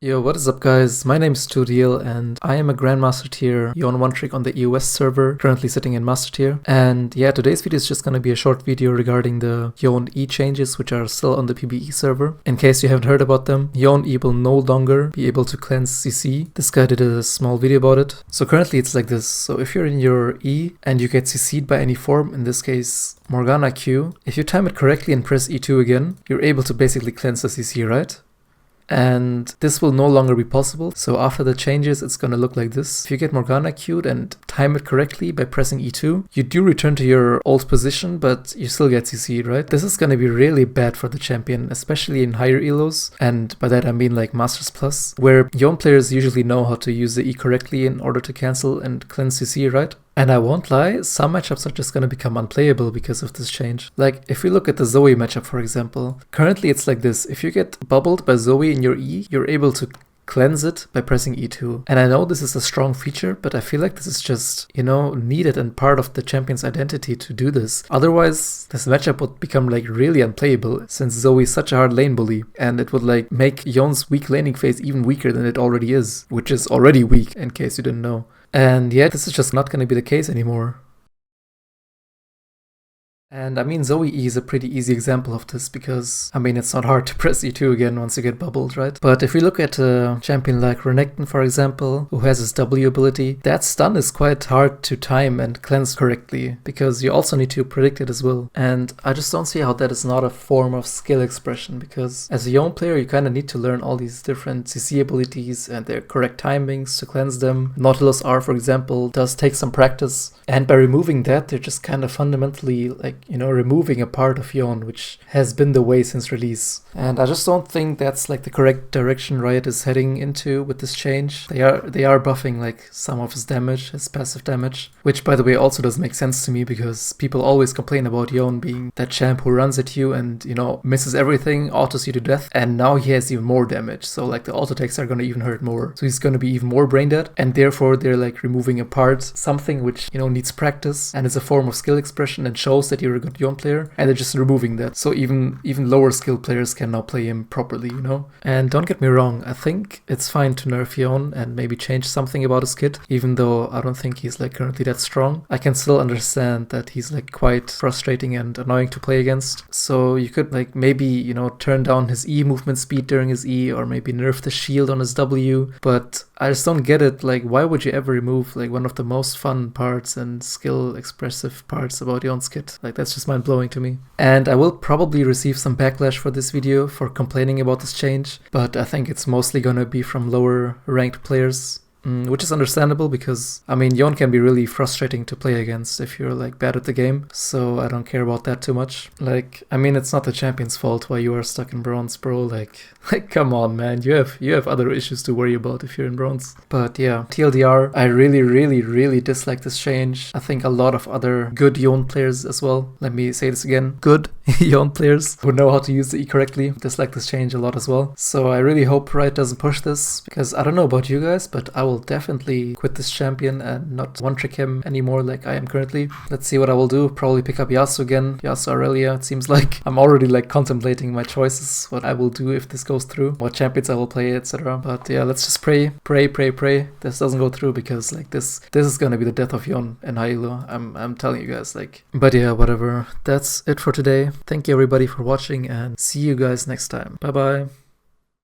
Yo, what is up guys? My name is Studiel and I am a Grandmaster tier Yone 1 trick on the EOS server, currently sitting in Master tier. And yeah, today's video is just gonna be a short video regarding the Yone E changes which are still on the PBE server. In case you haven't heard about them, Yone E will no longer be able to cleanse CC. This guy did a small video about it. So currently it's like this. So if you're in your E and you get CC'd by any form, in this case Morgana Q, if you time it correctly and press E2 again, you're able to basically cleanse the CC, right? And this will no longer be possible. So after the changes, it's gonna look like this. If you get Morgana queued and time it correctly by pressing E2, you do return to your old position, but you still get CC'd, right? This is gonna be really bad for the champion, especially in higher elos. And by that I mean like Masters Plus, where Yone players usually know how to use the E correctly in order to cancel and cleanse CC, right? And I won't lie, some matchups are just gonna become unplayable because of this change. Like, if we look at the Zoe matchup, for example, currently it's like this. If you get bubbled by Zoe in your E, you're able to cleanse it by pressing E2. And I know this is a strong feature, but I feel like this is just, needed and part of the champion's identity to do this. Otherwise, this matchup would become like really unplayable since Zoe is such a hard lane bully, and it would like make Yone's weak laning phase even weaker than it already is, which is already weak in case you didn't know. And yeah, this is just not going to be the case anymore. And I mean, Zoe E is a pretty easy example of this because, I mean, it's not hard to press E2 again once you get bubbled, right? But if we look at a champion like Renekton, for example, who has his W ability, that stun is quite hard to time and cleanse correctly because you also need to predict it as well. And I just don't see how that is not a form of skill expression, because as a Yone player, you kind of need to learn all these different CC abilities and their correct timings to cleanse them. Nautilus R, for example, does take some practice. And by removing that, they're just kind of fundamentally like, removing a part of Yone, which has been the way since release. And I just don't think that's like the correct direction Riot is heading into with this change. They are buffing like some of his damage, his passive damage, which by the way also does make sense to me because people always complain about Yone being that champ who runs at you and, misses everything, autos you to death, and now he has even more damage. So like the auto attacks are gonna even hurt more. So he's gonna be even more brain dead, and therefore they're like removing a part, something which, needs practice and is a form of skill expression and shows that you're a good Yone player, and they're just removing that. So even lower skill players can now play him properly, And don't get me wrong, I think it's fine to nerf Yone and maybe change something about his kit, even though I don't think he's like currently that strong. I can still understand that he's like quite frustrating and annoying to play against. So you could like maybe, turn down his E movement speed during his E, or maybe nerf the shield on his W, but I just don't get it. Like, why would you ever remove like one of the most fun parts and skill expressive parts about Yone's kit? Like, that's just mind-blowing to me. And I will probably receive some backlash for this video for complaining about this change, but I think it's mostly gonna be from lower ranked players. Which is understandable because, I mean, Yone can be really frustrating to play against if you're like bad at the game, so I don't care about that too much. Like, I mean, it's not the champion's fault why you are stuck in bronze, bro. Like come on, man, you have other issues to worry about if you're in bronze. But yeah, TLDR, I really dislike this change. I think a lot of other good Yone players as well, let me say this again, good Yone players who know how to use the E correctly dislike this change a lot as well. So I really hope Riot doesn't push this, because I don't know about you guys, but I will definitely quit this champion and not one-trick him anymore like I am currently. Let's see what I will do. Probably pick up Yasuo again, Yasuo Aurelia. It seems like I'm already like contemplating my choices, what I will do if this goes through, what champions I will play, etc. But yeah, let's just pray this doesn't go through, because like this is gonna be the death of Yone and high elo. I'm telling you guys, like. But yeah, whatever. That's it for today. Thank you everybody for watching, and see you guys next time. Bye bye.